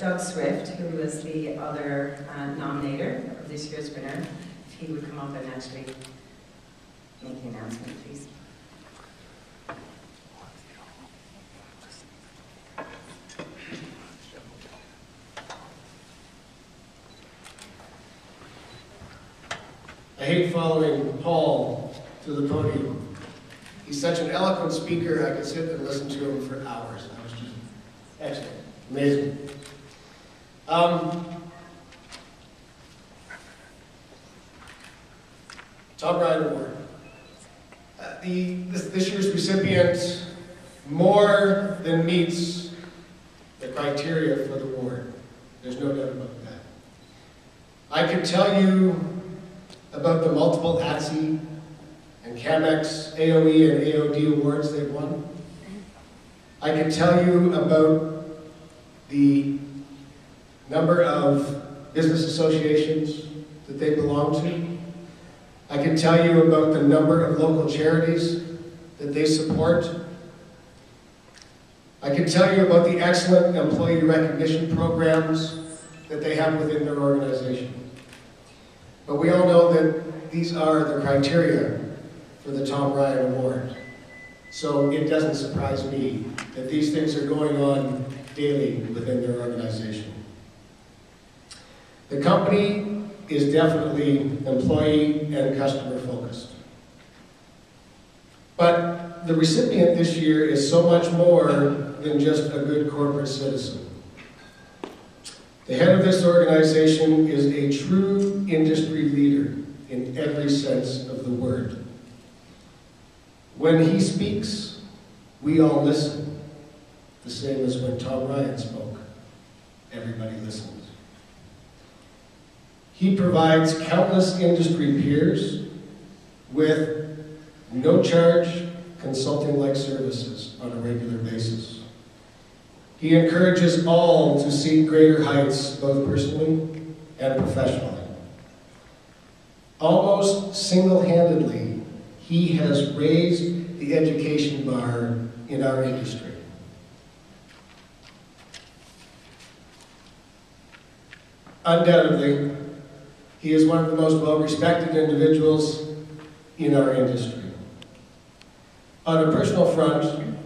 Doug Swift, who was the other nominator of this year's winner, if he would come up and actually make the announcement, please. I hate following Paul to the podium. He's such an eloquent speaker, I could sit and listen to him for hours. That was just excellent, amazing. Tom Ryan Award. This year's recipient more than meets the criteria for the award. There's no doubt about that. I could tell you about the multiple ATSI and CAMEX, AOE, and AOD awards they've won. I can tell you about the number of business associations that they belong to. I can tell you about the number of local charities that they support. I can tell you about the excellent employee recognition programs that they have within their organization. But we all know that these are the criteria for the Tom Ryan Award. So it doesn't surprise me that these things are going on daily within their organization. The company is definitely employee and customer focused. But the recipient this year is so much more than just a good corporate citizen. The head of this organization is a true industry leader in every sense of the word. When he speaks, we all listen, the same as when Tom Ryan spoke. Everybody listens. He provides countless industry peers with no-charge consulting-like services on a regular basis. He encourages all to seek greater heights, both personally and professionally. Almost single-handedly, he has raised the education bar in our industry. Undoubtedly, he is one of the most well-respected individuals in our industry. On a personal front,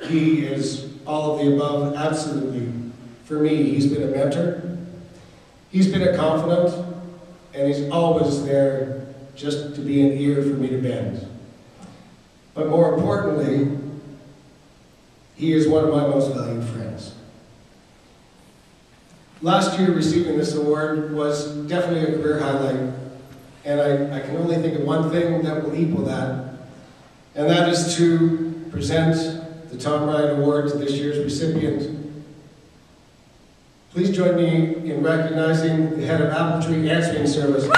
he is all of the above, absolutely. For me, he's been a mentor, he's been a confidant, and he's always there just to be an ear for me to bend. But more importantly, he is one of my most valued friends. Last year, receiving this award was definitely a career highlight, and I can only think of one thing that will equal that, and that is to present the Tom Ryan Award to this year's recipient. Please join me in recognizing the head of Apple Tree Answering Service.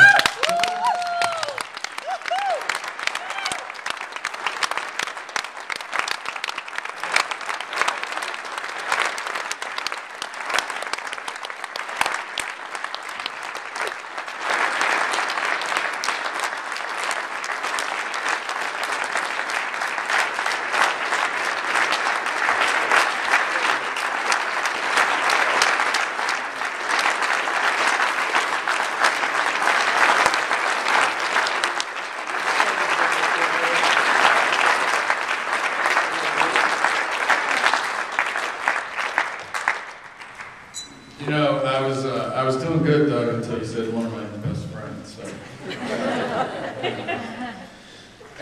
You know, I was doing good, Doug, until you said one of my best friends. So.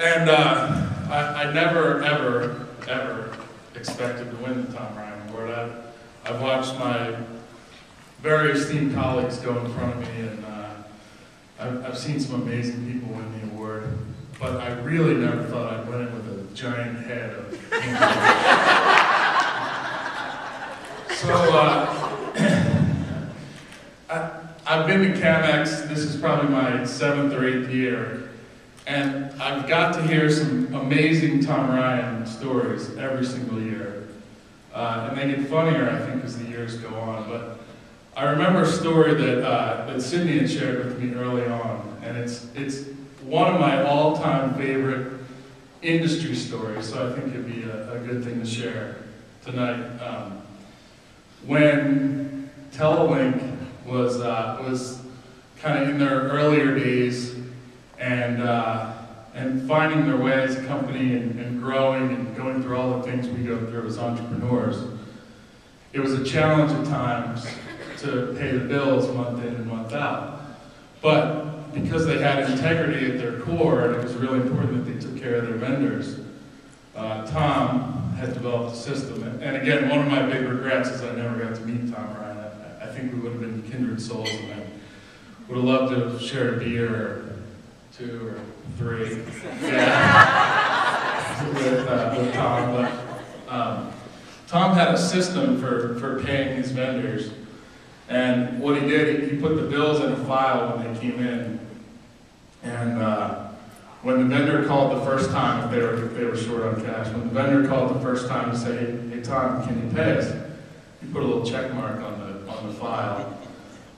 And I never, ever expected to win the Tom Ryan Award. I've watched my very esteemed colleagues go in front of me, and I've seen some amazing people win the award. But I really never thought I'd win it with a giant head of So. I've been to CAMEX, this is probably my 7th or 8th year, and I've got to hear some amazing Tom Ryan stories every single year. And they get funnier, I think, as the years go on. But I remember a story that Sydney had shared with me early on, and it's one of my all-time favorite industry stories, so I think it'd be a good thing to share tonight. When Telelink was kind of in their earlier days, and finding their way as a company and growing and going through all the things we go through as entrepreneurs. It was a challenge at times to pay the bills month in and month out. But because they had integrity at their core, and it was really important that they took care of their vendors, Tom had developed a system. And again, one of my big regrets is I never got to meet Tom Ryan. I think we would have been kindred souls, and I would have loved to have shared a beer or 2 or 3 with Tom. But Tom had a system for paying his vendors. And what he did, he put the bills in a file when they came in. And when the vendor called the first time, if they were short on cash, when the vendor called the first time to say, hey Tom, can you pay us? He put a little check mark on the file.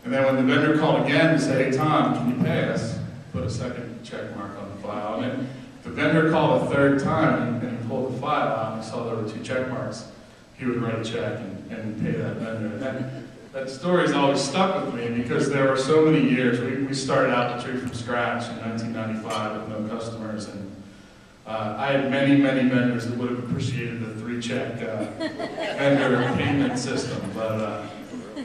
And then when the vendor called again to say, hey Tom, can you pay us? Put a second check mark on the file. And then the vendor called a third time and he pulled the file out and he saw there were 2 check marks. He would write a check and pay that vendor. And that story's always stuck with me because there were so many years. We started out the tree from scratch in 1995 with no customers, and I had many vendors that would have appreciated a 3-check vendor payment system. But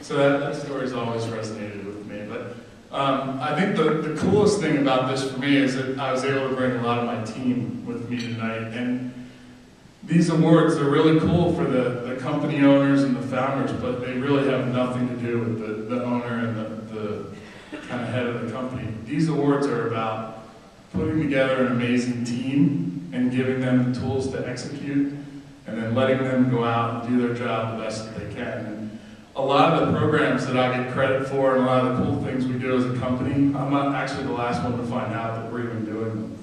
so that story's always resonated with me. But I think the coolest thing about this for me is that I was able to bring a lot of my team with me tonight. And these awards are really cool for the company owners and the founders, but they really have nothing to do with the owner and the kind of head of the company. These awards are about putting together an amazing team and giving them the tools to execute, and then letting them go out and do their job the best that they can. And a lot of the programs that I get credit for and a lot of the cool things we do as a company, I'm not actually the last one to find out that we're even doing them.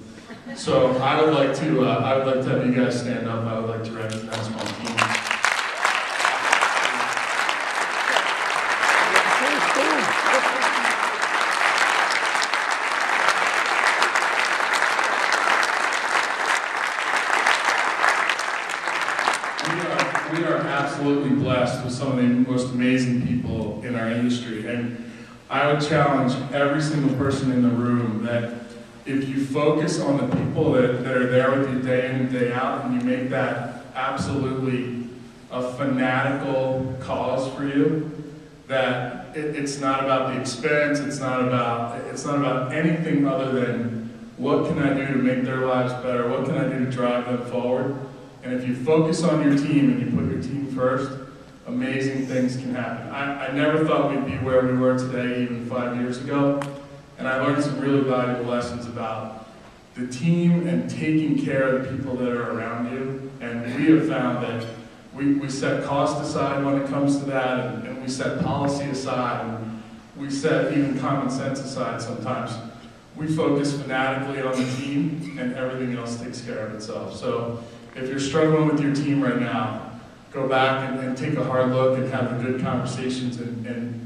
So I would like to have you guys stand up. I would like to recognize my team. We are absolutely blessed with some of the most amazing people in our industry, and I would challenge every single person in the room that if you focus on the people that are there with you day in and day out, and you make that absolutely a fanatical cause for you, that it's not about the expense, it's not about anything other than what can I do to make their lives better, what can I do to drive them forward. And if you focus on your team and you put your team first, amazing things can happen. I never thought we'd be where we were today even 5 years ago. And I learned some really valuable lessons about the team and taking care of the people that are around you. And we have found that we set cost aside when it comes to that, and we set policy aside, and we set even common sense aside sometimes. We focus fanatically on the team, and everything else takes care of itself. So if you're struggling with your team right now, go back and take a hard look and have the good conversations and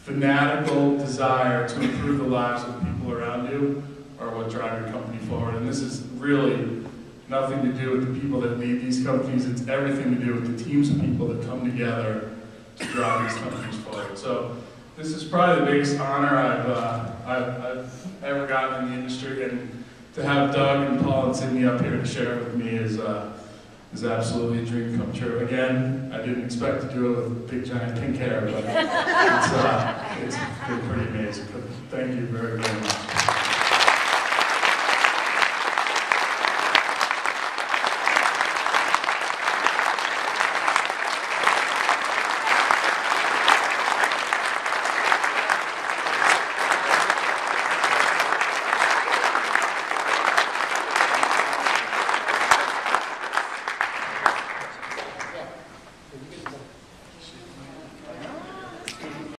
fanatical desire to improve the lives of the people around you are what drive your company forward. And this is really nothing to do with the people that lead these companies. It's everything to do with the teams of people that come together to drive these companies forward. So this is probably the biggest honor I've ever gotten in the industry, and to have Doug and Paul and Sydney up here to share it with me is absolutely a dream come true. Again, I didn't expect to do it with big giant pink hair, but it's been pretty amazing. Thank you very, very much.